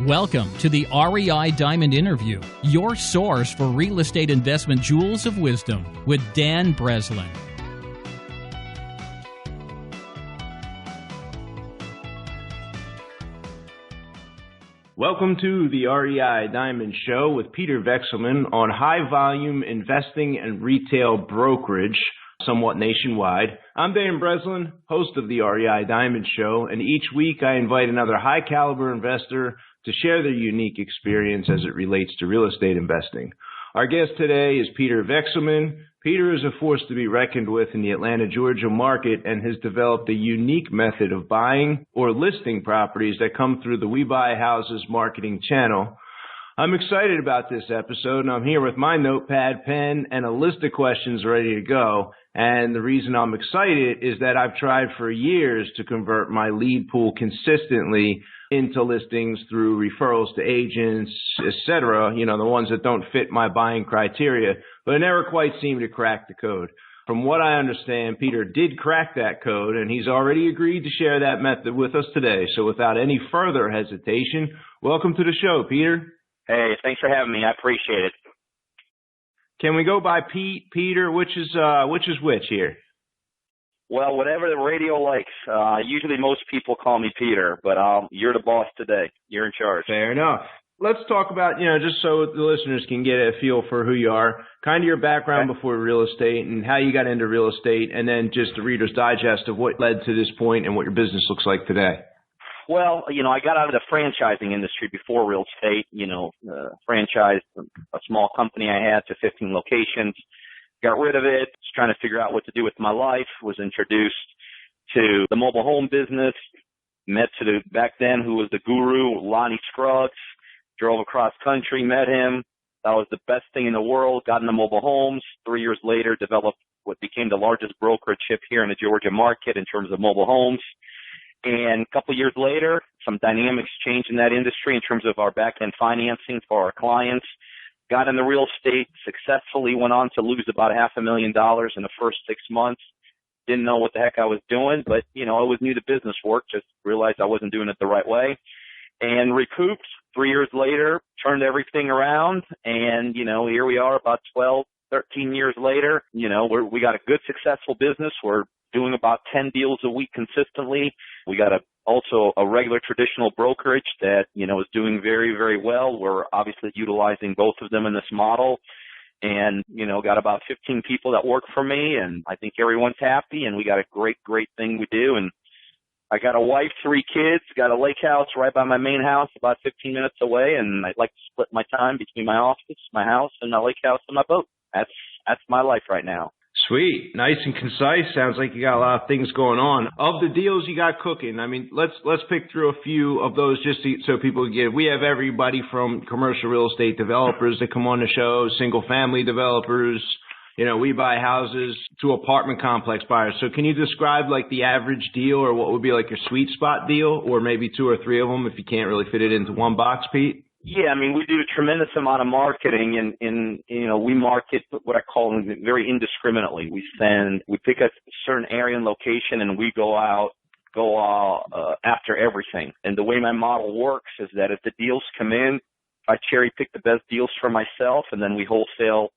Welcome to the REI Diamond Interview, your source for real estate investment jewels of wisdom with Dan Breslin. Welcome to the REI Diamond Show with Peter Vekselman on high volume investing and retail brokerage, somewhat nationwide. I'm Dan Breslin, host of the REI Diamond Show, and each week I invite another high caliber investor to share their unique experience as it relates to real estate investing. Our guest today is Peter Vekselman. Peter is a force to be reckoned with in the Atlanta, Georgia market and has developed a unique method of buying or listing properties that come through the We Buy Houses marketing channel. I'm excited about this episode, and I'm here with my notepad, pen, and a list of questions ready to go. And the reason I'm excited is that I've tried for years to convert my lead pool consistently into listings through referrals to agents, etc., the ones that don't fit my buying criteria, but I never quite seemed to crack the code. From what I understand, Peter did crack that code, and he's already agreed to share that method with us today. So without any further hesitation, welcome to the show, Peter. Hey, thanks for having me. I appreciate it. Can we go by Pete, Peter? Which is which here? Well, whatever the radio likes. Usually most people call me Peter, but you're the boss today. You're in charge. Fair enough. Let's talk about, just so the listeners can get a feel for who you are, kind of your background before real estate and how you got into real estate, and then just the Reader's Digest of what led to this point and what your business looks like today. Well, I got out of the franchising industry before real estate, franchised a small company I had to 15 locations, got rid of it, was trying to figure out what to do with my life, was introduced to the mobile home business, met back then who was the guru, Lonnie Scruggs, drove across country, met him. That was the best thing in the world, got into mobile homes. 3 years later, developed what became the largest brokerage here in the Georgia market in terms of mobile homes. And a couple of years later, some dynamics changed in that industry in terms of our back-end financing for our clients. Got into real estate, successfully went on to lose about $500,000 in the first 6 months. Didn't know what the heck I was doing, but, I always knew the business worked, just realized I wasn't doing it the right way. And recouped 3 years later, turned everything around, and, here we are about 12, 13 years later. We got a good, successful business. We're doing about 10 deals a week consistently. We got also a regular traditional brokerage that, is doing very, very well. We're obviously utilizing both of them in this model and, got about 15 people that work for me, and I think everyone's happy, and we got a great, great thing we do. And I got a wife, 3 kids, got a lake house right by my main house about 15 minutes away, and I'd like to split my time between my office, my house, and my lake house and my boat. That's my life right now. Sweet. Nice and concise. Sounds like you got a lot of things going on. Of the deals you got cooking, let's pick through a few of those just so people get. We have everybody from commercial real estate developers that come on the show, single family developers, we buy houses, to apartment complex buyers. So can you describe like the average deal or what would be like your sweet spot deal, or maybe 2 or 3 of them if you can't really fit it into one box, Pete? Yeah, we do a tremendous amount of marketing, and we market what I call very indiscriminately. We pick a certain area and location, and we go after everything. And the way my model works is that if the deals come in, I cherry pick the best deals for myself, and then we wholesale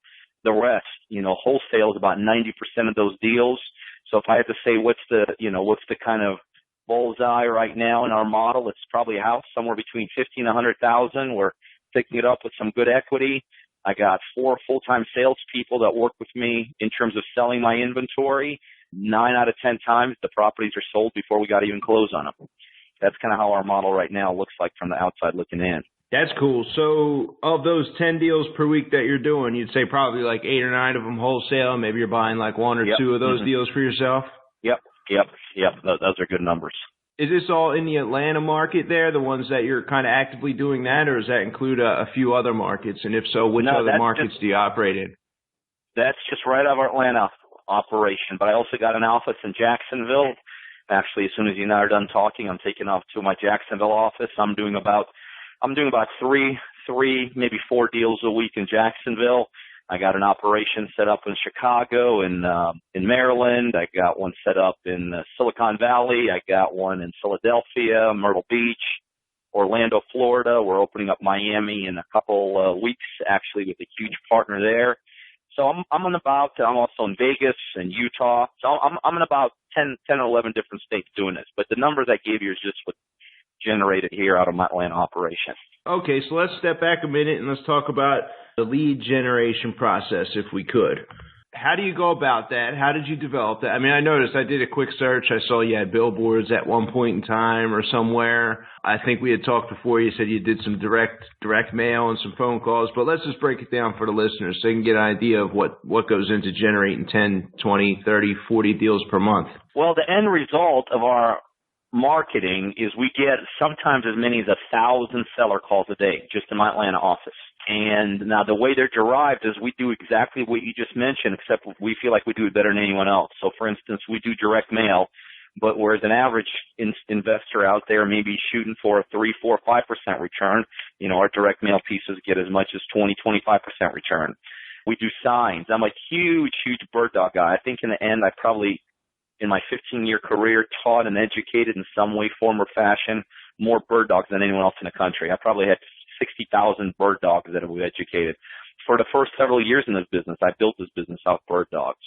the rest. Wholesale is about 90% of those deals. So if I had to say what's the kind of bullseye right now in our model, it's probably a house somewhere between $50,000 and $100,000. We're picking it up with some good equity. I got 4 full-time salespeople that work with me in terms of selling my inventory. 9 out of 10 times the properties are sold before we got to even close on them. That's kind of how our model right now looks like from the outside looking in. That's cool. So of those 10 deals per week that you're doing, you'd say probably like 8 or 9 of them wholesale. Maybe you're buying like 1 or 2 of those deals for yourself? Yep. Those are good numbers. Is this all in the Atlanta market there, the ones that you're kind of actively doing that, or does that include a few other markets? And if so, which other markets do you operate in? That's just right out of our Atlanta operation. But I also got an office in Jacksonville. Actually, as soon as you and I are done talking, I'm taking off to my Jacksonville office. I'm doing about 3, maybe 4 deals a week in Jacksonville. I got an operation set up in Chicago and in Maryland. I got one set up in Silicon Valley. I got one in Philadelphia, Myrtle Beach. Orlando, Florida. We're opening up Miami in a couple weeks, actually, with a huge partner there. So I'm also in Vegas and Utah. So I'm in about 10 or 11 different states doing this. But the numbers I gave you is just what generated here out of my Atlanta operation. Okay, so let's step back a minute and let's talk about the lead generation process, if we could. How do you go about that? How did you develop that? I mean, I noticed I did a quick search. I saw you had billboards at one point in time or somewhere. I think we had talked before. You said you did some direct mail and some phone calls. But let's just break it down for the listeners so they can get an idea of what goes into generating 10, 20, 30, 40 deals per month. Well, the end result of our marketing is we get sometimes as many as 1,000 seller calls a day just in my Atlanta office. And now the way they're derived is we do exactly what you just mentioned, except we feel like we do it better than anyone else. So, for instance, we do direct mail, but whereas an average investor out there may be shooting for a 3, 4, 5% return, our direct mail pieces get as much as 20, 25% return. We do signs. I'm a huge bird dog guy. I think in the end I probably, in my 15-year career, taught and educated in some way, form, or fashion more bird dogs than anyone else in the country. I probably had 60,000 bird dogs that we've educated. For the first several years in this business, I built this business off bird dogs.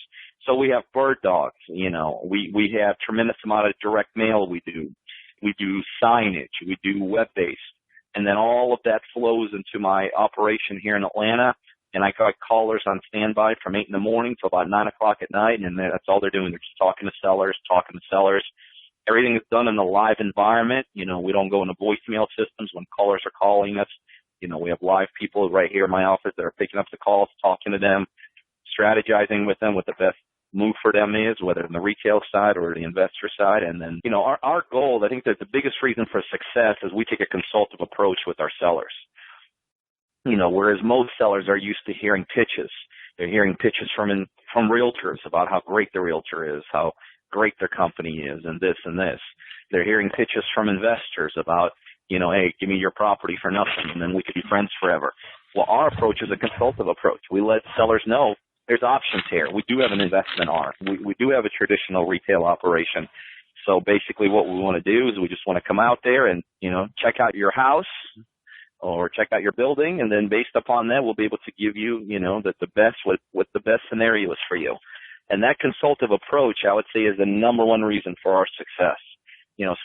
So we have bird dogs, we have tremendous amount of direct mail we do. We do signage, we do web-based. And then all of that flows into my operation here in Atlanta. And I got callers on standby from 8 in the morning till about 9 o'clock at night. And that's all they're doing. They're just talking to sellers. Everything is done in a live environment. We don't go into voicemail systems when callers are calling us. We have live people right here in my office that are picking up the calls, talking to them, strategizing with them what the best move for them is, whether in the retail side or the investor side. And then, our goal, I think that the biggest reason for success is we take a consultative approach with our sellers. Whereas most sellers are used to hearing pitches. They're hearing pitches from realtors about how great the realtor is, how great their company is, and this and this. They're hearing pitches from investors about, hey, give me your property for nothing, and then we could be friends forever. Well, our approach is a consultative approach. We let sellers know there's options here. We do have an investment arm. We do have a traditional retail operation. So basically what we want to do is we just want to come out there and, check out your house or check out your building, and then based upon that, we'll be able to give you, the best, what the best scenario is for you. And that consultative approach, I would say, is the number one reason for our success.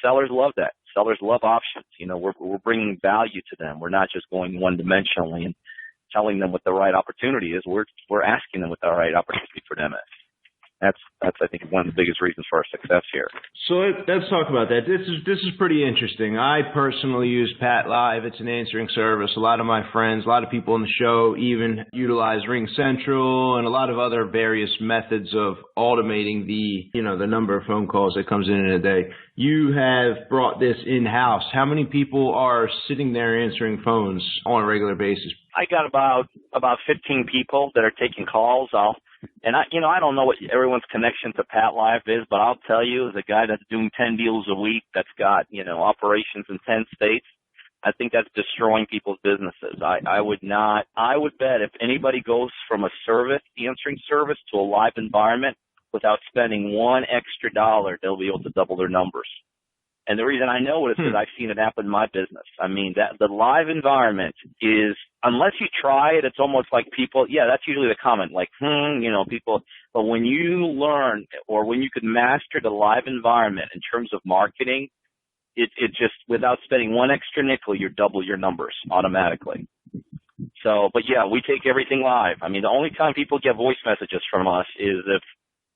Sellers love that. Sellers love options. We're bringing value to them. We're not just going one-dimensionally and telling them what the right opportunity is. We're asking them what the right opportunity for them is. That's I think one of the biggest reasons for our success here. So let's talk about that. This is pretty interesting. I personally use Pat Live. It's an answering service. A lot of my friends, a lot of people on the show even utilize Ring Central and a lot of other various methods of automating the number of phone calls that comes in a day. You have brought this in-house. How many people are sitting there answering phones on a regular basis? I got about 15 people that are taking calls. I don't know what everyone's connection to Pat Live is, but I'll tell you, as a guy that's doing 10 deals a week, that's got, operations in 10 states, I think that's destroying people's businesses. I would bet if anybody goes from a answering service to a live environment without spending one extra dollar, they'll be able to double their numbers. And the reason I know it is because I've seen it happen in my business. I mean, the live environment is, unless you try it, it's almost like people, that's usually the comment, like, people. But when you learn or when you could master the live environment in terms of marketing, it just, without spending one extra nickel, you double your numbers automatically. So, but we take everything live. I mean, the only time people get voice messages from us is if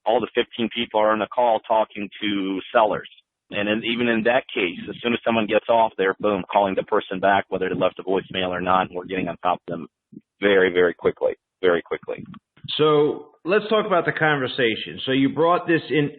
all the 15 people are on a call talking to sellers. And even in that case, as soon as someone gets off there, boom, calling the person back, whether they left a voicemail or not, and we're getting on top of them very, very quickly, very quickly. So let's talk about the conversation. So you brought this in.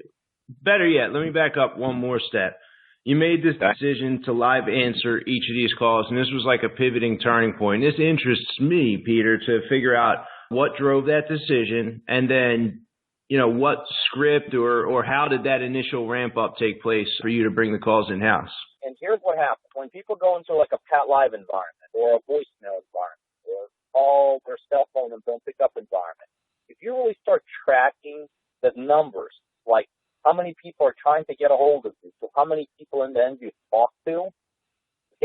Better yet, let me back up one more step. You made this decision to live answer each of these calls, and this was like a pivoting turning point. This interests me, Peter, to figure out what drove that decision, and then what script or how did that initial ramp up take place for you to bring the calls in-house? And here's what happens. When people go into like a Pat Live environment or a voicemail environment or call their cell phone and don't pick up environment, if you really start tracking the numbers, like how many people are trying to get a hold of you, so how many people in the end you talk to,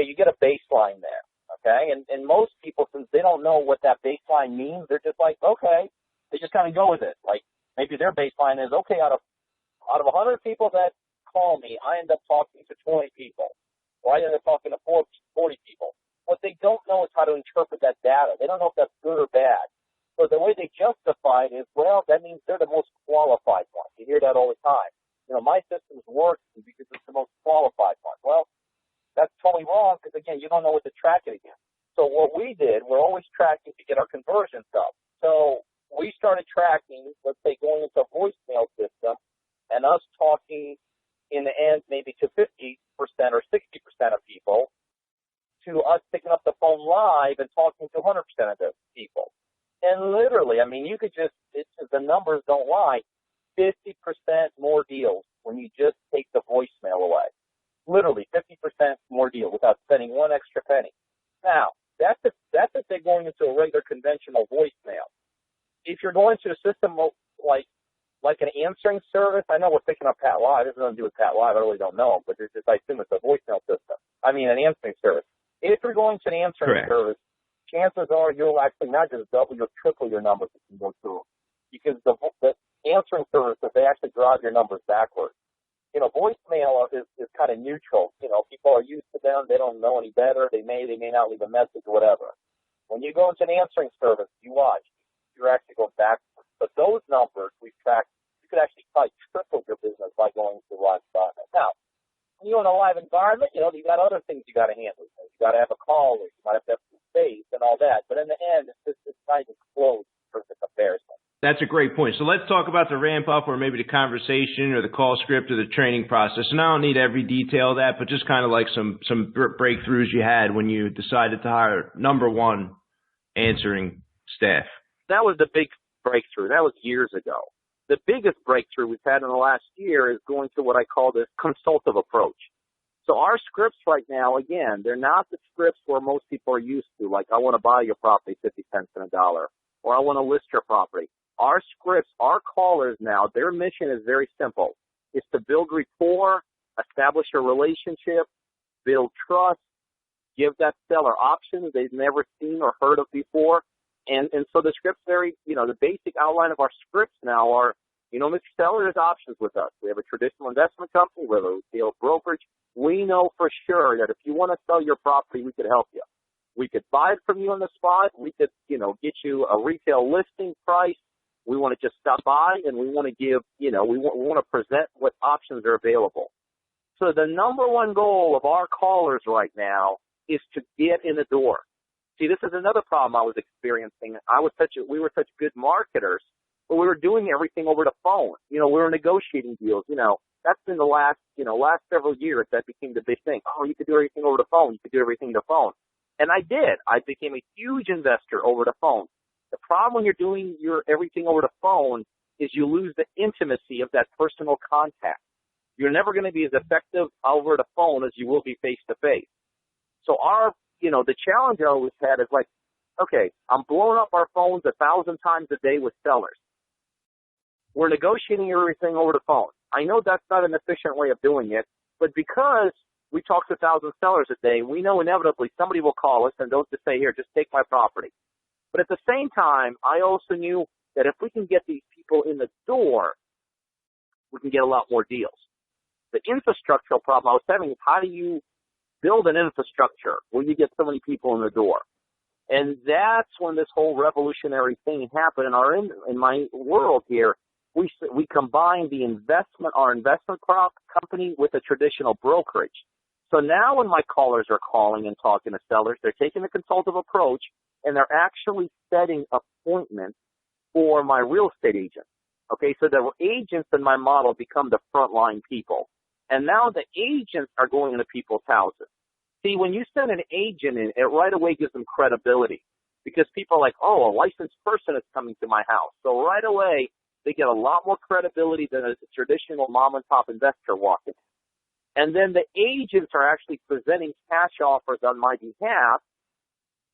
okay, you get a baseline there, okay? And most people, since they don't know what that baseline means, they're just like, okay, they just kind of go with it. Like maybe their baseline is, okay, out of 100 people that call me, I end up talking to 20 people, or I end up talking to 40 people. What they don't know is how to interpret that data. They don't know if that's good or bad. So the way they justify it is, well, that means they're the most qualified one. You hear that all the time. You know, my system's working because it's the most qualified one. Well, that's totally wrong because, again, you don't know what to track it against. So what we did, we're always tracking to get our conversions up. So we started tracking, let's say, going into a voicemail system and us talking in the end maybe to 50% or 60% of people, to us picking up the phone live and talking to 100% of the people. And literally, I mean, you could just, the numbers don't lie, 50% more deals when you just take the voicemail away. Literally 50% more deals without spending one extra penny. Now, that's if they're going into a regular conventional voicemail. If you're going to a system like an answering service, I know we're picking up Pat Live. It has nothing to do with Pat Live. I really don't know, but I assume it's a voicemail system. I mean, an answering service. If you're going to an answering service, chances are you'll actually not just double, you'll triple your numbers if you go through them. Because the answering services, they actually drive your numbers backwards. You know, voicemail is kind of neutral. You know, people are used to them. They don't know any better. They may not leave a message or whatever. When you go into an answering service, you watch. You're actually going backwards. But those numbers we track, you could actually probably triple your business by going to live environment. Now, when you're in a live environment, you know, you got other things you got to handle. You got to have a caller. You might have to have some space and all that. But in the end, it's kind of close for the comparison. That's a great point. So let's talk about the ramp up or maybe the conversation or the call script or the training process. And I don't need every detail of that, but just kind of like some breakthroughs you had when you decided to hire number one answering staff. That was the big breakthrough. That was years ago. The biggest breakthrough we've had in the last year is going to what I call this consultative approach. So our scripts right now, again, they're not the scripts where most people are used to, like I want to buy your property 50 cents on a dollar, or I want to list your property. Our scripts, our callers now, their mission is very simple. It's to build rapport, establish a relationship, build trust, give that seller options they've never seen or heard of before. And so the script's very, you know, the basic outline of our scripts now are, you know, Mr. Seller, there's options with us. We have a traditional investment company, we have a retail brokerage. We know for sure that if you want to sell your property, we could help you. We could buy it from you on the spot. We could, you know, get you a retail listing price. We want to just stop by and we want to give, you know, we want to present what options are available. So the number one goal of our callers right now is to get in the door. See, this is another problem I was experiencing. We were such good marketers, but we were doing everything over the phone. You know, we were negotiating deals. You know, that's been the last several years that became the big thing. Oh, you could do everything over the phone. You could do everything on the phone. And I did. I became a huge investor over the phone. The problem when you're doing your everything over the phone is you lose the intimacy of that personal contact. You're never going to be as effective over the phone as you will be face to face. So the challenge I always had is like, okay, I'm blowing up our phones 1,000 times a day with sellers. We're negotiating everything over the phone. I know that's not an efficient way of doing it, but because we talk to 1,000 sellers a day, we know inevitably somebody will call us and they'll just say, here, just take my property. But at the same time, I also knew that if we can get these people in the door, we can get a lot more deals. The infrastructural problem I was having is how do you build an infrastructure where you get so many people in the door? And that's when this whole revolutionary thing happened in my world here. We combined our investment company with a traditional brokerage. So now when my callers are calling and talking to sellers, they're taking a consultative approach and they're actually setting appointments for my real estate agent. Okay, so the agents in my model become the frontline people. And now the agents are going into people's houses. See, when you send an agent in, it right away gives them credibility because people are like, oh, a licensed person is coming to my house. So right away, they get a lot more credibility than a traditional mom-and-pop investor walking in. And then the agents are actually presenting cash offers on my behalf.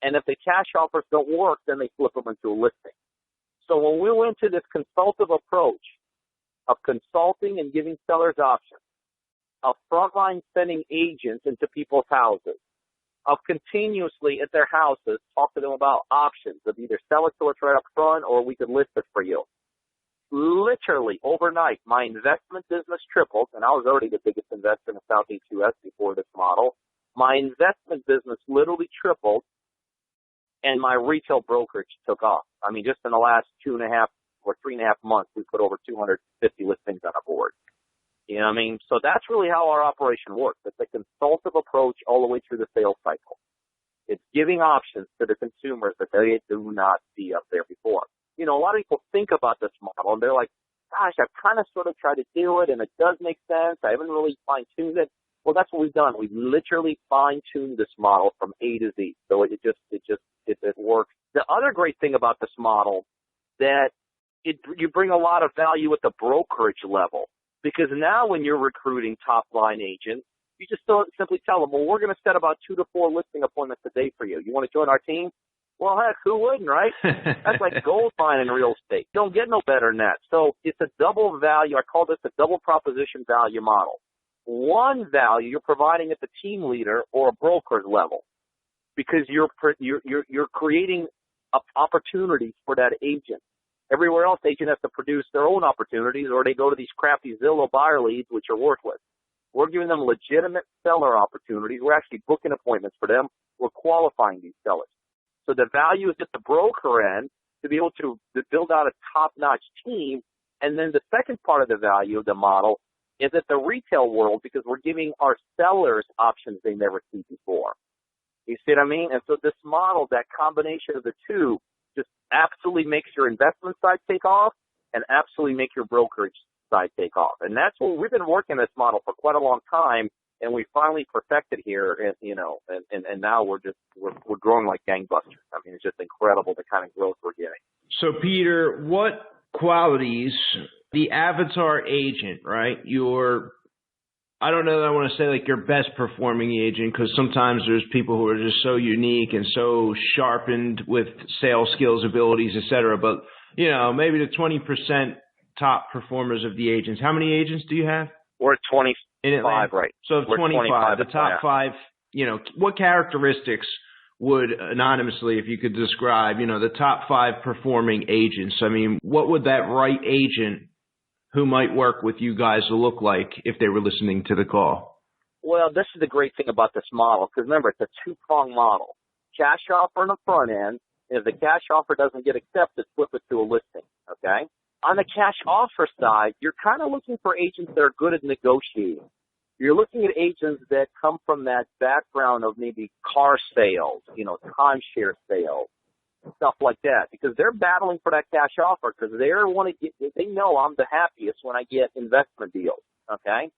And if the cash offers don't work, then they flip them into a listing. So when we went to this consultative approach of consulting and giving sellers options, of frontline sending agents into people's houses, of continuously at their houses talk to them about options of either sell it to us right up front or we could list it for you. Literally overnight, my investment business tripled, and I was already the biggest investor in the Southeast U.S. before this model. My investment business literally tripled, and my retail brokerage took off. I mean, just in the last 2.5 or 3.5 months, we put over 250 listings on our board. You know what I mean? So that's really how our operation works. It's a consultative approach all the way through the sales cycle. It's giving options to the consumers that they do not see up there before. You know, a lot of people think about this model, and they're like, gosh, I've kind of sort of tried to do it, and it does make sense. I haven't really fine-tuned it. Well, that's what we've done. We've literally fine-tuned this model from A to Z. So it works. The other great thing about this model that you bring a lot of value at the brokerage level, because now when you're recruiting top-line agents, you just don't simply tell them, well, we're going to set about 2 to 4 listing appointments a day for you. You want to join our team? Well, heck, who wouldn't, right? That's like gold mine in real estate. You don't get no better than that. So it's a double value. I call this a double proposition value model. One value you're providing at the team leader or a broker level, because you're creating opportunities for that agent. Everywhere else, the agent has to produce their own opportunities, or they go to these crappy Zillow buyer leads, which are worthless. We're giving them legitimate seller opportunities. We're actually booking appointments for them. We're qualifying these sellers. So the value is at the broker end to be able to build out a top-notch team. And then the second part of the value of the model is at the retail world, because we're giving our sellers options they never see before. You see what I mean? And so this model, that combination of the two, just absolutely makes your investment side take off and absolutely make your brokerage side take off. And that's what we've been working this model for quite a long time, and we finally perfected here, and now we're growing like gangbusters. I mean, it's just incredible the kind of growth we're getting. So, Peter, what qualities the avatar agent, right? I don't know that I want to say like your best performing agent, because sometimes there's people who are just so unique and so sharpened with sales skills, abilities, et cetera. But, you know, maybe the 20% top performers of the agents. How many agents do you have? We're at 25, right? So 25, the top 5, you know, what characteristics would anonymously, if you could describe, you know, the top 5 performing agents? I mean, what would that right agent who might work with you guys look like if they were listening to the call? Well, this is the great thing about this model, because remember, it's a two-prong model. Cash offer on the front end. If the cash offer doesn't get accepted, flip it to a listing, okay? On the cash offer side, you're kind of looking for agents that are good at negotiating. You're looking at agents that come from that background of maybe car sales, you know, timeshare sales, stuff like that, because they're battling for that cash offer, because they know I'm the happiest when I get investment deals, okay?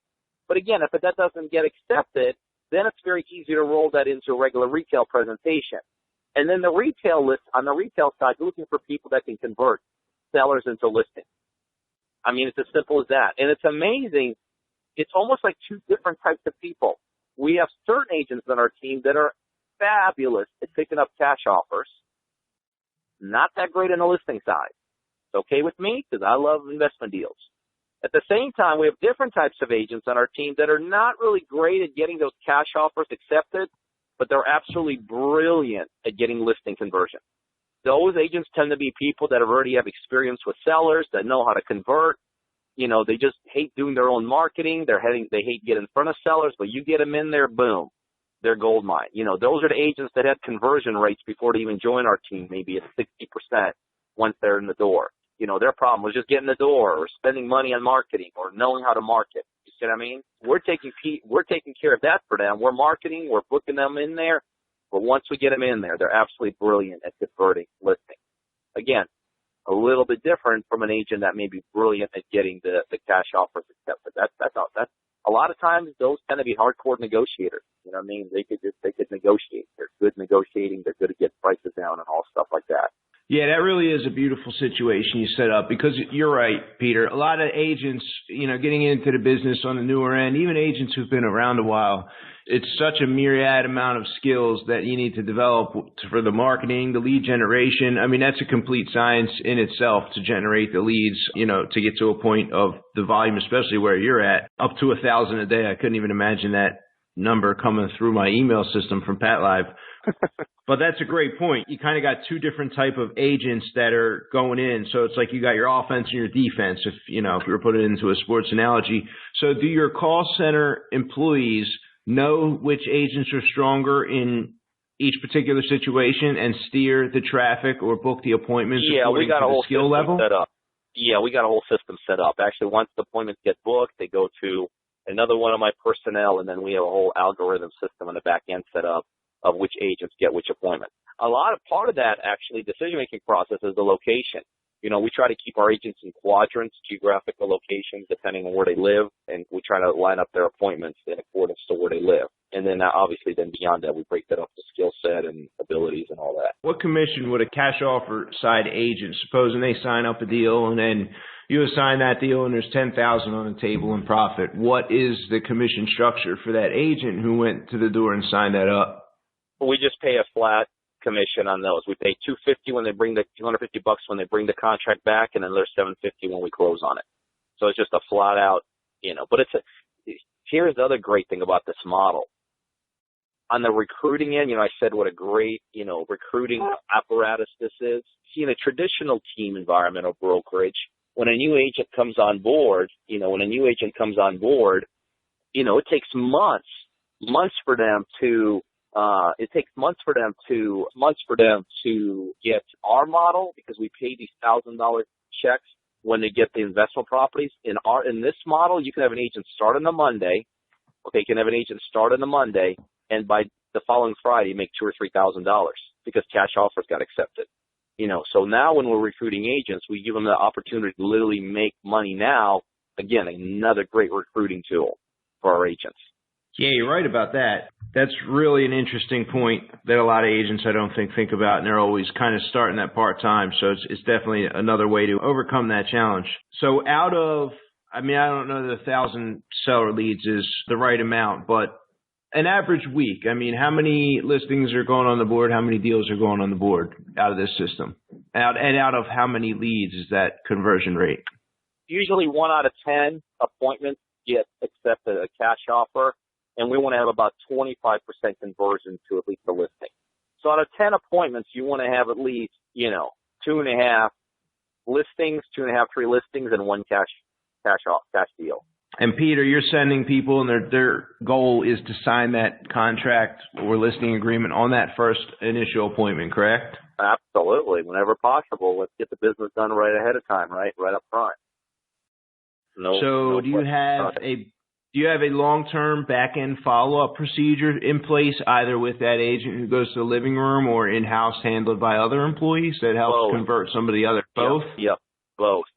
But again, if that doesn't get accepted, then it's very easy to roll that into a regular retail presentation. And then the retail list, on the retail side, you're looking for people that can convert sellers into listings. I mean, it's as simple as that. And it's amazing. It's almost like two different types of people. We have certain agents on our team that are fabulous at picking up cash offers, not that great on the listing side. It's okay with me because I love investment deals. At the same time, we have different types of agents on our team that are not really great at getting those cash offers accepted, but they're absolutely brilliant at getting listing conversion. Those agents tend to be people that already have experience with sellers, that know how to convert. You know, they just hate doing their own marketing. They hate getting in front of sellers, but you get them in there, boom, they're gold mine. You know, those are the agents that have conversion rates before they even join our team, maybe at 60% once they're in the door. You know, their problem was just getting the door or spending money on marketing or knowing how to market. You see what I mean? We're taking care of that for them. We're marketing. We're booking them in there. But once we get them in there, they're absolutely brilliant at converting listings. Again, a little bit different from an agent that may be brilliant at getting the cash offers accepted. That's a lot of times those tend to be hardcore negotiators. You know what I mean? They could negotiate. They're good negotiating. They're good at getting prices down and all stuff like that. Yeah, that really is a beautiful situation you set up, because you're right, Peter. A lot of agents, you know, getting into the business on the newer end, even agents who've been around a while, it's such a myriad amount of skills that you need to develop for the marketing, the lead generation. I mean, that's a complete science in itself to generate the leads, you know, to get to a point of the volume, especially where you're at, up to 1,000 a day. I couldn't even imagine that number coming through my email system from Pat Live. But that's a great point. You kind of got two different type of agents that are going in. So it's like you got your offense and your defense, if you were putting it into a sports analogy. So do your call center employees know which agents are stronger in each particular situation and steer the traffic or book the appointments according to the skill level? Set up. Yeah, we got a whole system set up. Actually, once the appointments get booked, they go to another one of my personnel, and then we have a whole algorithm system on the back end set up of which agents get which appointment. Part of that actually decision-making process is the location. We try to keep our agents in quadrants, geographical locations, depending on where they live, and we try to line up their appointments in accordance to where they live. And then obviously beyond that, we break that up to skill set and abilities and all that. What commission would a cash offer side agent, supposing they sign up a deal and then you assign that deal and there's $10,000 on the table in profit, what is the commission structure for that agent who went to the door and signed that up? We just pay a flat commission on those. We pay $250 when they bring the $250 when they bring the contract back, and then there's $750 when we close on it. So it's just a flat out, But here's the other great thing about this model. On the recruiting end, I said what a great, recruiting apparatus this is. See, in a traditional team environment or brokerage, when a new agent comes on board, it takes months for them to get our model, because we pay these $1,000 checks when they get the investment properties. In this model, you can have an agent start on the Monday. Okay, you can have an agent start on the Monday, and by the following Friday, make $2,000 or $3,000 because cash offers got accepted. So now when we're recruiting agents, we give them the opportunity to literally make money now. Again, another great recruiting tool for our agents. Yeah, you're right about that. That's really an interesting point that a lot of agents I don't think about, and they're always kind of starting that part-time. So it's definitely another way to overcome that challenge. So I don't know that 1,000 seller leads is the right amount, but an average week, how many listings are going on the board? How many deals are going on the board out of this system? And out of how many leads is that conversion rate? Usually 1 out of 10 appointments get accepted a cash offer, and we want to have about 25% conversion to at least a listing. So out of 10 appointments, you want to have at least, 2.5 listings, 2.5, 3 listings, and 1 cash deal. And Peter, you're sending people, and their goal is to sign that contract or listing agreement on that first initial appointment, correct? Absolutely. Whenever possible, let's get the business done right ahead of time, right up front. Do you have a long-term back-end follow-up procedure in place, either with that agent who goes to the living room or in-house handled by other employees that helps convert some of the other? Both? Yep. Both.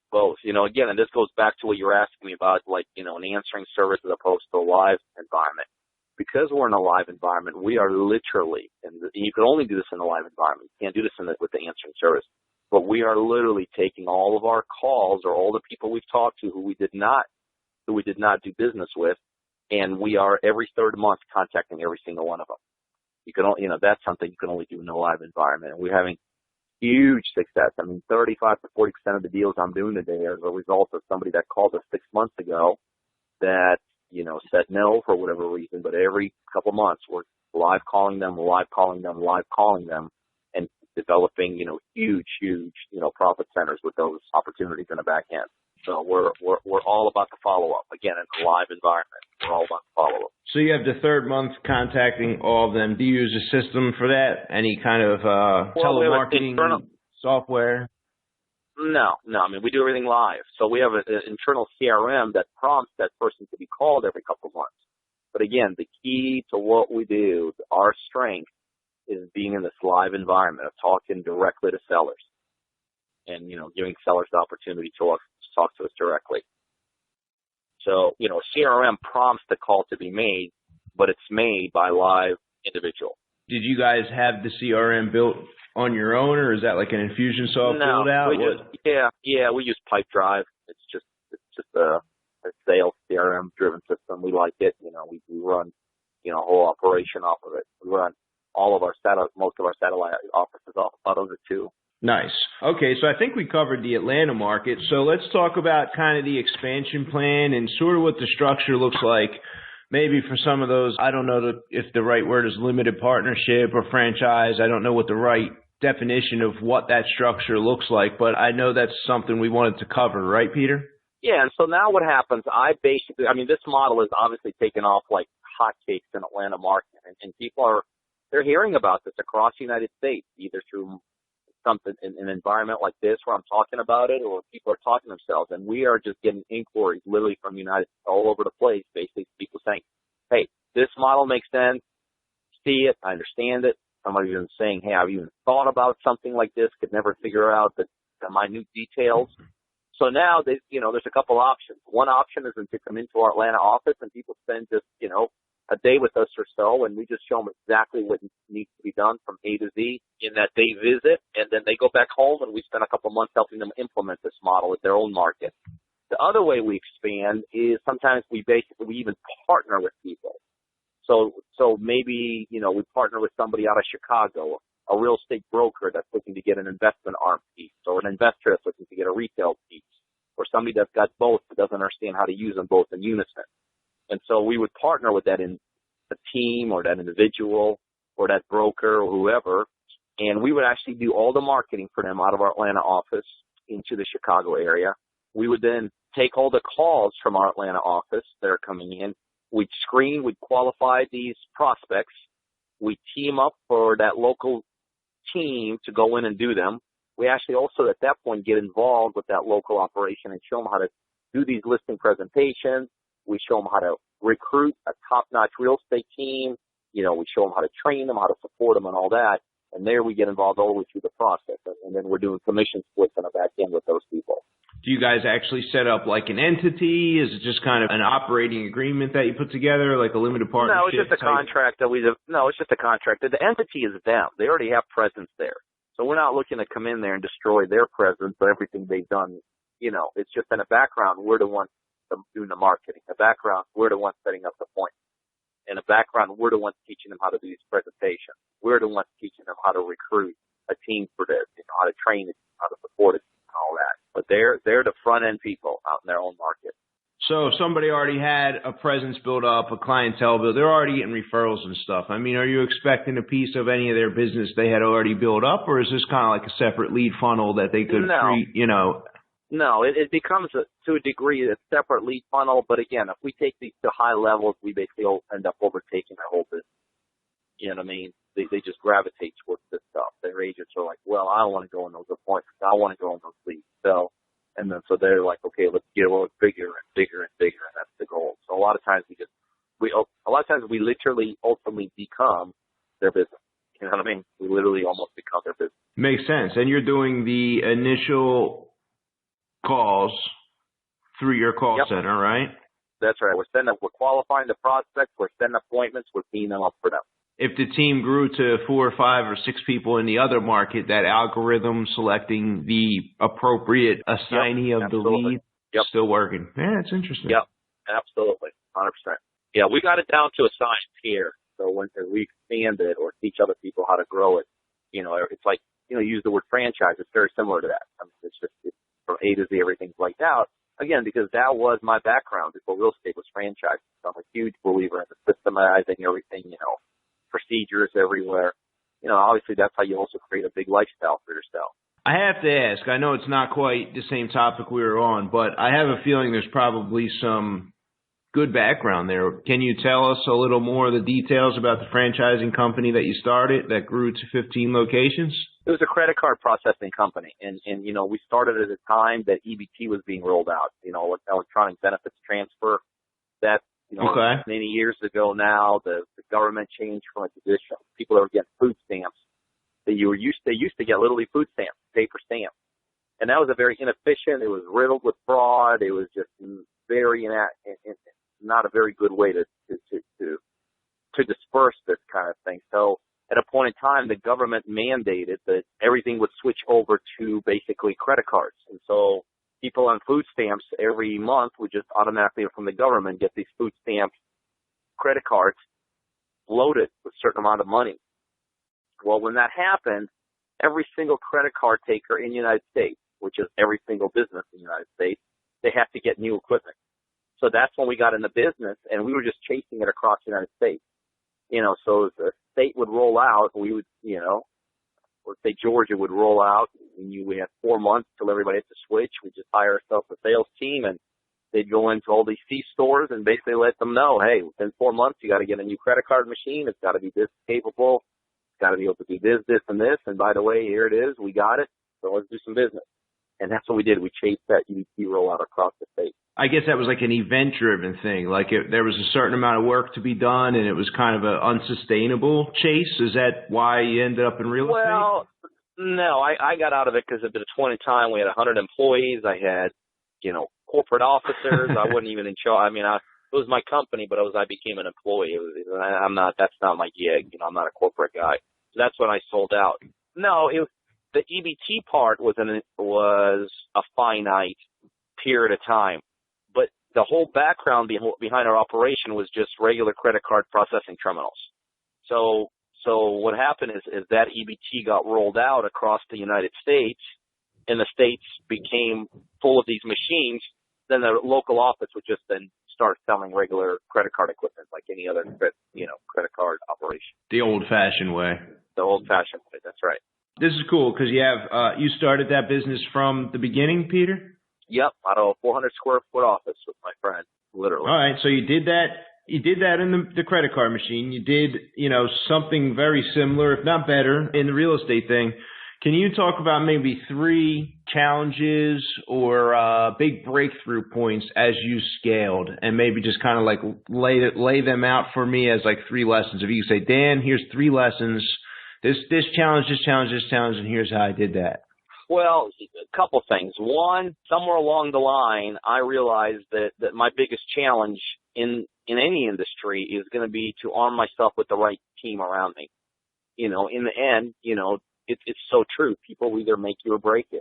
Again, and this goes back to what you're asking me about, an answering service as opposed to a live environment. Because we're in a live environment, we are literally, and you can only do this in a live environment. You can't do this with the answering service. But we are literally taking all of our calls or all the people we've talked to who we did not do business with, and we are every third month contacting every single one of them. That's something you can only do in a live environment. And we're having huge success. 35 to 40% of the deals I'm doing today are the result of somebody that called us 6 months ago that, said no for whatever reason, but every couple months we're live calling them, and developing, huge, profit centers with those opportunities in the back end. So we're all about the follow-up. Again, in a live environment, we're all about the follow-up. So you have the third month contacting all of them. Do you use a system for that? Any kind of telemarketing software? No. We do everything live. So we have an internal CRM that prompts that person to be called every couple of months. But again, the key to what we do, our strength, is being in this live environment of talking directly to sellers and, giving sellers the opportunity to talk to us directly. So, CRM prompts the call to be made, but it's made by live individual. Did you guys have the CRM built on your own, or is that like an Infusionsoft build out? We use PipeDrive. It's just a sales CRM driven system. We like it. We run, a whole operation off of it. We run most of our satellite offices off of it too. Nice. Okay, so I think we covered the Atlanta market. So let's talk about kind of the expansion plan and sort of what the structure looks like maybe for some of those, I don't know if the right word is limited partnership or franchise. I don't know what the right definition of what that structure looks like, but I know that's something we wanted to cover, right, Peter? Yeah, and so now what happens, this model is obviously taken off like hotcakes in Atlanta market, and people they're hearing about this across the United States, either through something in an environment like this where I'm talking about it, or people are talking themselves, and we are just getting inquiries literally from all over the place, basically people saying, hey, this model makes sense, see it, I understand it. Somebody even saying, hey, I've even thought about something like this, could never figure out the minute details. So now, there's a couple options. One option is to come into our Atlanta office and people spend just, a day with us or so, and we just show them exactly what needs to be done from A to Z in that day visit, and then they go back home and we spend a couple months helping them implement this model at their own market. The other way we expand is sometimes we even partner with people. So maybe, we partner with somebody out of Chicago, a real estate broker that's looking to get an investment arm piece, or an investor that's looking to get a retail piece, or somebody that's got both but doesn't understand how to use them both in unison. And so we would partner with that in a team or that individual or that broker or whoever, and we would actually do all the marketing for them out of our Atlanta office into the Chicago area. We would then take all the calls from our Atlanta office that are coming in. We'd screen, we'd qualify these prospects. We team up for that local team to go in and do them. We actually also at that point get involved with that local operation and show them how to do these listing presentations. We show them how to recruit a top-notch real estate team. We show them how to train them, how to support them and all that. And there we get involved all the way through the process. And then we're doing commission splits on the back end with those people. Do you guys actually set up like an entity? Is it just kind of an operating agreement that you put together, like a limited partnership? No, it's just a contract that it's just a contract. The entity is them. They already have presence there. So we're not looking to come in there and destroy their presence or everything they've done. It's just in the background, we're the ones doing the marketing. In the background, we're the ones setting up the points. In the background, we're the ones teaching them how to do these presentations. We're the ones teaching them how to recruit a team for this, how to train it, how to support it, and all that. But they're the front end people out in their own market. So if somebody already had a presence built up, a clientele built, they're already getting referrals and stuff. I mean, are you expecting a piece of any of their business they had already built up, or is this kind of like a separate lead funnel that they could treat, No, it becomes, to a degree, a separate lead funnel. But again, if we take these to high levels, we basically end up overtaking their whole business. You know what I mean? They just gravitate towards this stuff. Their agents are like, well, I don't want to go in those appointments. I want to go in those leads. So they're like, okay, let's get bigger and bigger and bigger, and that's the goal. So a lot of times we literally ultimately become their business. You know what I mean? We literally almost become their business. Makes sense. And you're doing the initial calls through your call center, right? That's right. We're qualifying the prospects. We're setting appointments. We're teeing them up for them. If the team grew to 4 or 5 or 6 people in the other market, that algorithm selecting the appropriate assignee of the lead still working. Yeah, it's interesting. Yep, absolutely, 100%. Yeah, we got it down to a science here. So when we expand it or teach other people how to grow it, it's like, use the word franchise. It's very similar to that. I mean, it's from A to Z, everything's laid out. Again, because that was my background before real estate was franchised. So I'm a huge believer in the systemizing everything, procedures everywhere. Obviously that's how you also create a big lifestyle for yourself. I have to ask, I know it's not quite the same topic we were on, but I have a feeling there's probably some good background there. Can you tell us a little more of the details about the franchising company that you started that grew to 15 locations? It was a credit card processing company, and we started at a time that EBT was being rolled out, electronic benefits transfer. That, many years ago now, the government changed from a tradition. People that were getting food stamps, they used to get literally food stamps, paper stamps. And that was a very inefficient, it was riddled with fraud, it was just very, not a very good way to disperse this kind of thing. So at a point in time, the government mandated that everything would switch over to basically credit cards. And so people on food stamps every month would just automatically from the government get these food stamp credit cards loaded with a certain amount of money. Well, when that happened, every single credit card taker in the United States, which is every single business in the United States, they have to get new equipment. So that's when we got in the business, and we were just chasing it across the United States. So the state would roll out, we would, let's say Georgia would roll out. We had 4 months till everybody had to switch. We just hire ourselves a sales team, and they'd go into all these C-stores and basically let them know, hey, within 4 months, you got to get a new credit card machine. It's got to be this capable. It's got to be able to do this, this, and this. And by the way, here it is. We got it. So let's do some business. And that's what we did. We chased that EBT rollout across the state. I guess that was like an event-driven thing. Like there was a certain amount of work to be done, and it was kind of an unsustainable chase. Is that why you ended up in real estate? Well, no, I got out of it because at the point in time we had 100 employees. I had, corporate officers. I wasn't even in charge. I mean, it was my company, but I became an employee. That's not my gig. I'm not a corporate guy. So that's when I sold out. No, the EBT part was a finite period of time. But the whole background behind our operation was just regular credit card processing terminals. So what happened is that EBT got rolled out across the United States, and the states became full of these machines. Then the local office would just then start selling regular credit card equipment like any other credit card operation. The old-fashioned way. The old-fashioned way. That's right. This is cool because you started that business from the beginning, Peter? Yep, out of a 400 square foot office with my friend, literally. All right, so you did that. You did that in the credit card machine. You did, something very similar, if not better, in the real estate thing. Can you talk about maybe 3 challenges or big breakthrough points as you scaled, and maybe just kind of like lay them out for me as like 3 lessons? If you could say, Dan, here's 3 lessons. This challenge, this challenge, this challenge, and here's how I did that. Well, a couple things. One, somewhere along the line, I realized that my biggest challenge in any industry is going to be to arm myself with the right team around me. In the end, it's so true. People either make you or break you.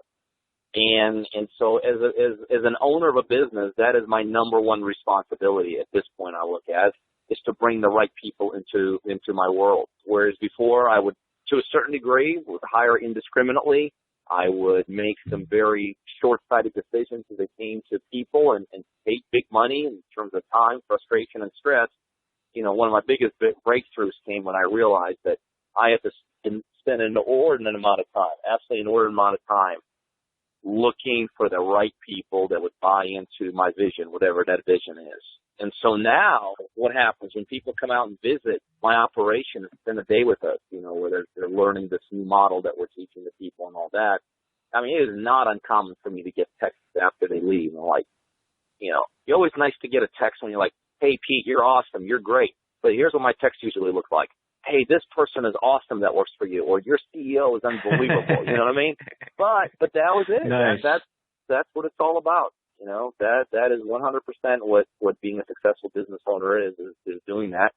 And so as an owner of a business, that is my number one responsibility at this point I look at, is to bring the right people into my world. Whereas before I would, to a certain degree, would hire indiscriminately. I would make some very short-sighted decisions as it came to people and take big money in terms of time, frustration, and stress. One of my biggest breakthroughs came when I realized that I had to spend an inordinate amount of time, absolutely inordinate amount of time, looking for the right people that would buy into my vision, whatever that vision is. And so now what happens when people come out and visit my operation and spend a day with us, where they're learning this new model that we're teaching the people and all that. I mean, it is not uncommon for me to get texts after they leave. And it's always nice to get a text when you're like, hey, Pete, you're awesome. You're great. But here's what my text usually looks like. Hey, this person is awesome that works for you, or your CEO is unbelievable. You know what I mean? But that was it. Nice. That's what it's all about. That is 100% what being a successful business owner is doing that.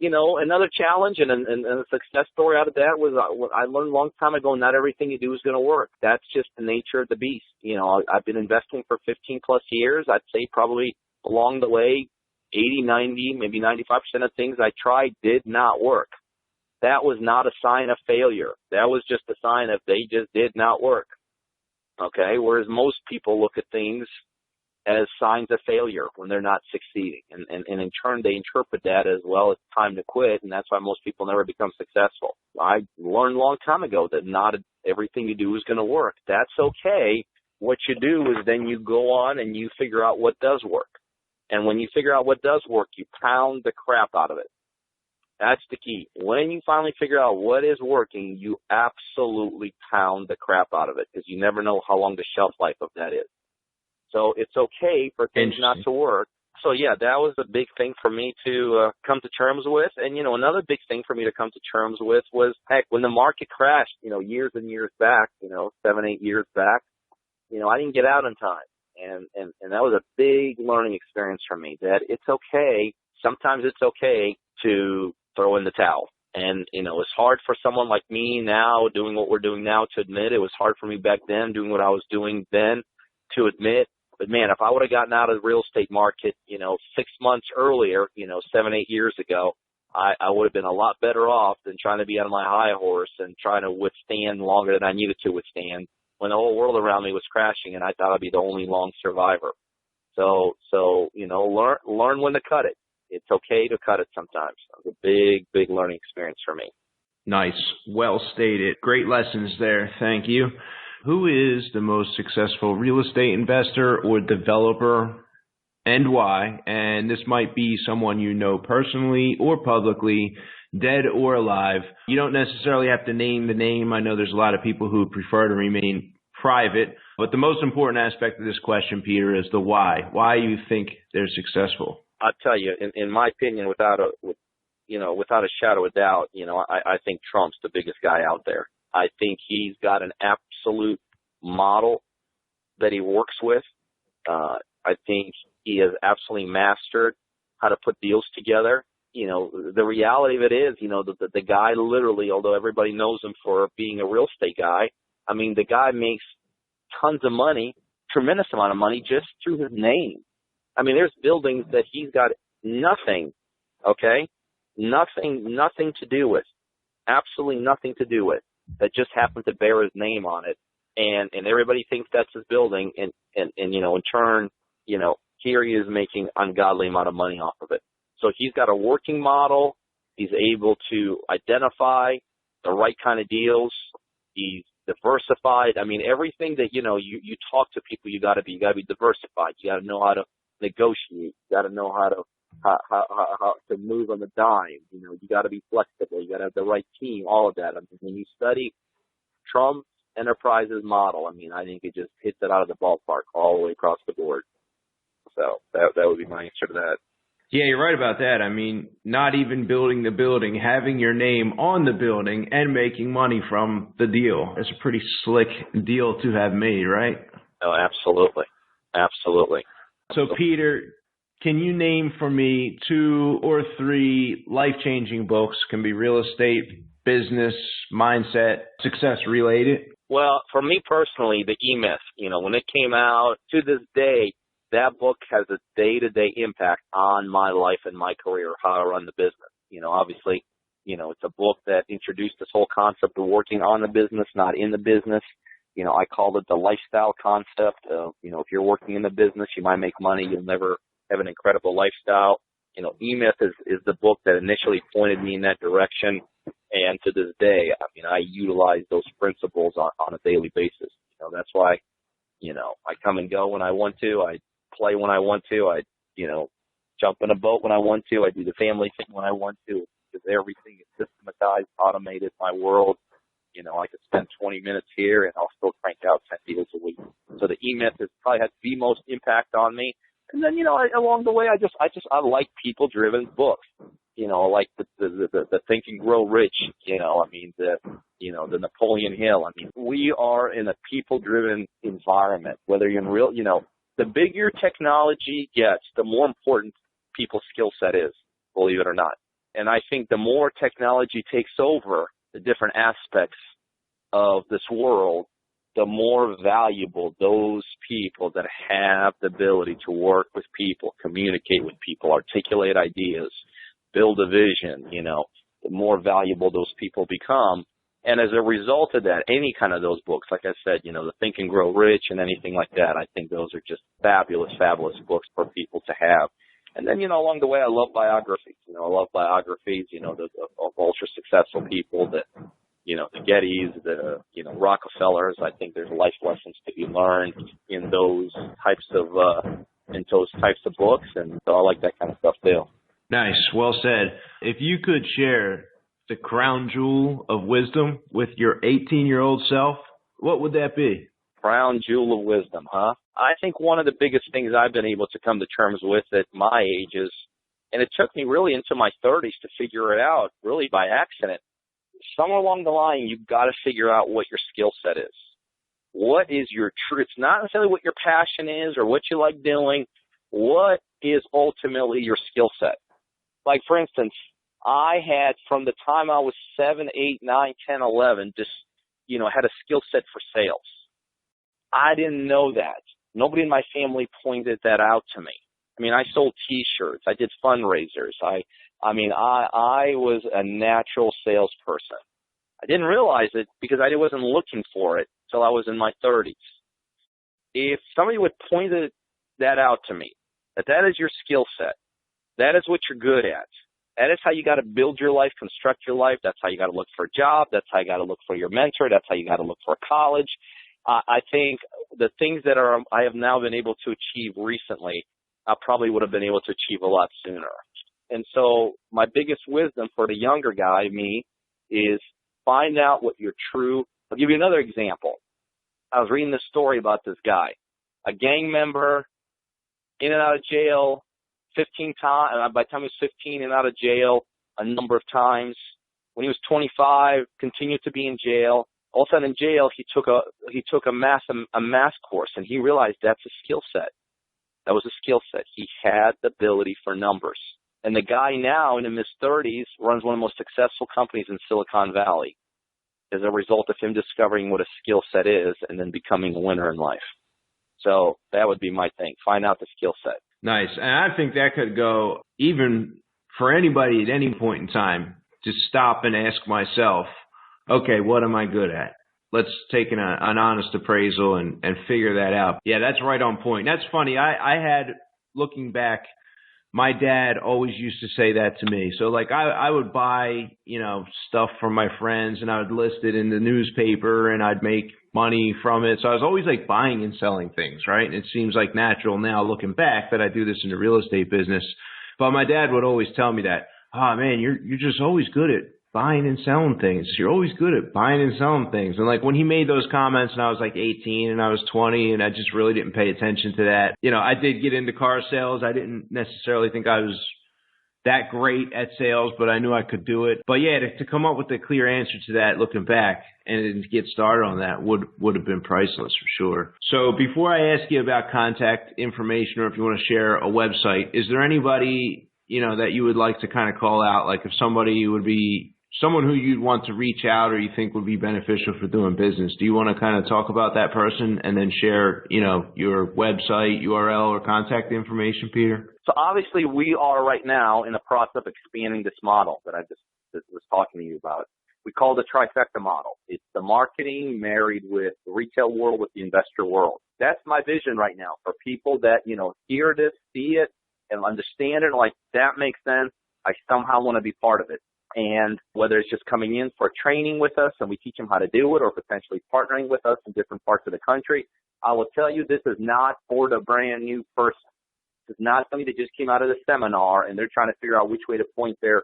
Another challenge and a success story out of that was what I learned a long time ago, not everything you do is going to work. That's just the nature of the beast. I've been investing for 15 plus years. I'd say probably along the way, 80, 90, maybe 95% of things I tried did not work. That was not a sign of failure. That was just a sign of they just did not work. Okay, whereas most people look at things as signs of failure when they're not succeeding. And in turn, they interpret that as, well, it's time to quit, and that's why most people never become successful. I learned a long time ago that not everything you do is going to work. That's okay. What you do is then you go on and you figure out what does work. And when you figure out what does work, you pound the crap out of it. That's the key. When you finally figure out what is working, you absolutely pound the crap out of it, because you never know how long the shelf life of that is. So it's okay for things not to work. So, yeah, that was a big thing for me to come to terms with. And, another big thing for me to come to terms with was, heck, when the market crashed, years and years back, 7, 8 years back, I didn't get out in time. And that was a big learning experience for me, that it's okay. Sometimes it's okay to throw in the towel. And, it's hard for someone like me now doing what we're doing now to admit. It was hard for me back then doing what I was doing then to admit. But, man, if I would have gotten out of the real estate market, 6 months earlier, 7, 8 years ago, I would have been a lot better off than trying to be on my high horse and trying to withstand longer than I needed to withstand when the whole world around me was crashing and I thought I'd be the only long survivor. So learn when to cut it. It's okay to cut it sometimes. It was a big learning experience for me. Nice. Well stated. Great lessons there. Thank you. Who is the most successful real estate investor or developer and why? And this might be someone you know personally or publicly, dead or alive. You don't necessarily have to name the name. I know there's a lot of people who prefer to remain private, but the most important aspect of this question, Peter, is the why. Why you think they're successful? I'll tell you, in my opinion, without a shadow of doubt, I think Trump's the biggest guy out there. I think he's got an absolute model that he works with. I think he has absolutely mastered how to put deals together. The reality of it is, the guy literally, although everybody knows him for being a real estate guy, I mean, the guy makes tons of money, tremendous amount of money just through his name. I mean, there's buildings that he's got nothing, okay? Nothing to do with, absolutely nothing to do with, that just happens to bear his name on it. And everybody thinks that's his building. And in turn, here he is making ungodly amount of money off of it. So he's got a working model. He's able to identify the right kind of deals. He's diversified. I mean, everything that, you talk to people, you got to be diversified. You got to know how to negotiate. You got to know how to move on the dime. You got to be flexible. You got to have the right team, all of that. I mean, when you study Trump Enterprises model, I mean, I think it just hits it out of the ballpark all the way across the board. So that would be my answer to that. Yeah, you're right about that. I mean, not even building the building, having your name on the building and making money from the deal. It's a pretty slick deal to have made, right? Oh, absolutely. Absolutely. So, Peter, can you name for me 2 or 3 life-changing books? Can be real estate, business, mindset, success related. Well, for me personally, the EMyth, when it came out, to this day, that book has a day-to-day impact on my life and my career, how I run the business. Obviously, it's a book that introduced this whole concept of working on the business, not in the business. I call it the lifestyle concept of, if you're working in the business, you might make money, you'll never have an incredible lifestyle. EMyth is the book that initially pointed me in that direction. And to this day, I mean, I utilize those principles on a daily basis. That's why, I come and go when I want to. I play when I want to. I, jump in a boat when I want to. I do the family thing when I want to. Because everything is systematized, automated, my world. I could spend 20 minutes here and I'll still crank out 10 deals a week. So the EMyth has probably had the most impact on me. And then, along the way, I like people-driven books. Like the Think and Grow Rich. The Napoleon Hill. I mean, we are in a people-driven environment. Whether you're in the bigger technology gets, the more important people's skill set is. Believe it or not. And I think the more technology takes over the different aspects of this world, the more valuable those people that have the ability to work with people, communicate with people, articulate ideas, build a vision, the more valuable those people become. And as a result of that, any kind of those books, like I said, the Think and Grow Rich and anything like that, I think those are just fabulous books for people to have. And then, along the way, I love biographies. Of ultra successful people that, the Gettys, the Rockefellers. I think there's life lessons to be learned in those types of books. And so I like that kind of stuff too. Nice. Well said. If you could share the crown jewel of wisdom with your 18-year-old self, what would that be? Crown jewel of wisdom, huh? I think one of the biggest things I've been able to come to terms with at my age is, and it took me really into my 30s to figure it out, really by accident. Somewhere along the line, you've got to figure out what your skill set is. What is your truth? It's not necessarily what your passion is or what you like doing. What is ultimately your skill set? Like, for instance, I had, from the time I was 7, 8, 9, 10, 11, just, had a skill set for sales. I didn't know that. Nobody in my family pointed that out to me. I mean, I sold T-shirts. I did fundraisers. I was a natural salesperson. I didn't realize it because I wasn't looking for it until I was in my 30s. If somebody would point that out to me, that is your skill set. That is what you're good at. That is how you got to build your life, construct your life. That's how you got to look for a job. That's how you got to look for your mentor. That's how you got to look for college. I think the things that I have now been able to achieve recently, I probably would have been able to achieve a lot sooner. And so my biggest wisdom for the younger guy, me, is find out what your true. I'll give you another example. I was reading this story about this guy, a gang member, in and out of jail 15 times. By the time he was 15, in and out of jail a number of times. When he was 25, continued to be in jail. All of a sudden in jail, he took a math course, and he realized that's a skill set. That was a skill set. He had the ability for numbers. And the guy now in his 30s runs one of the most successful companies in Silicon Valley as a result of him discovering what a skill set is and then becoming a winner in life. So that would be my thing. Find out the skill set. Nice. And I think that could go even for anybody at any point in time to stop and ask myself, okay, what am I good at? Let's take an honest appraisal and figure that out. Yeah, that's right on point. That's funny. I had, looking back, my dad always used to say that to me. So like I would buy, stuff from my friends and I would list it in the newspaper and I'd make money from it. So I was always like buying and selling things, right? And it seems like natural now looking back that I do this in the real estate business. But my dad would always tell me that, oh man, you're just always good at buying and selling things. You're always good at buying and selling things. And like when he made those comments and I was like 18 and I was 20 and I just really didn't pay attention to that. I did get into car sales. I didn't necessarily think I was that great at sales, but I knew I could do it. But yeah, to come up with a clear answer to that looking back and to get started on that would have been priceless for sure. So before I ask you about contact information or if you want to share a website, is there anybody, that you would like to kind of call out? Like if somebody would be someone who you'd want to reach out or you think would be beneficial for doing business, do you want to kind of talk about that person and then share, your website, URL, or contact information, Peter? So obviously we are right now in the process of expanding this model that I just was talking to you about. We call it the Trifecta Model. It's the marketing married with the retail world, with the investor world. That's my vision right now for people that, hear this, see it, and understand it, like that makes sense. I somehow want to be part of it. And whether it's just coming in for training with us and we teach them how to do it or potentially partnering with us in different parts of the country, I will tell you this is not for the brand new person. This is not somebody that just came out of the seminar and they're trying to figure out which way to point their,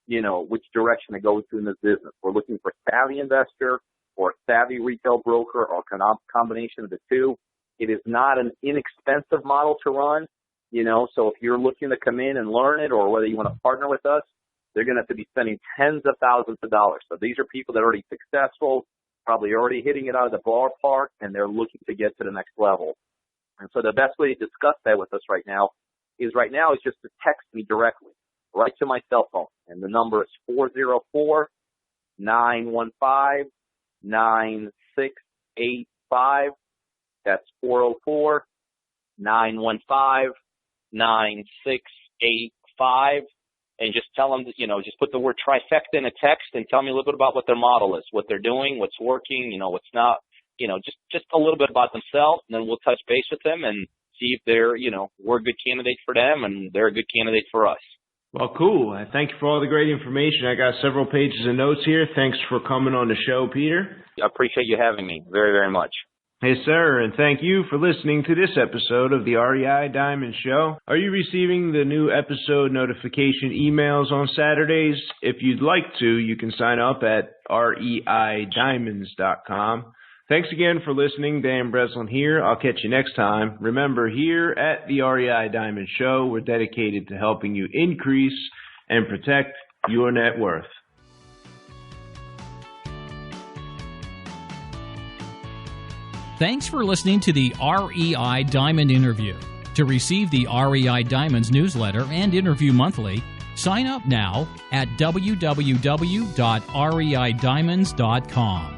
which direction to go to in this business. We're looking for a savvy investor or a savvy retail broker or a combination of the two. It is not an inexpensive model to run, so if you're looking to come in and learn it or whether you want to partner with us, they're going to have to be spending tens of thousands of dollars. So these are people that are already successful, probably already hitting it out of the ballpark, and they're looking to get to the next level. And so the best way to discuss that with us right now is just to text me directly, right to my cell phone. And the number is 404-915-9685. That's 404-915-9685. And just tell them, just put the word trifecta in a text and tell me a little bit about what their model is, what they're doing, what's working, what's not, just a little bit about themselves. And then we'll touch base with them and see if they're, we're a good candidate for them and they're a good candidate for us. Well, cool. Thank you for all the great information. I got several pages of notes here. Thanks for coming on the show, Peter. I appreciate you having me very, very much. Hey, sir, and thank you for listening to this episode of the REI Diamond Show. Are you receiving the new episode notification emails on Saturdays? If you'd like to, you can sign up at reidiamonds.com. Thanks again for listening. Dan Breslin here. I'll catch you next time. Remember, here at the REI Diamond Show, we're dedicated to helping you increase and protect your net worth. Thanks for listening to the REI Diamond Interview. To receive the REI Diamonds newsletter and interview monthly, sign up now at www.reidiamonds.com.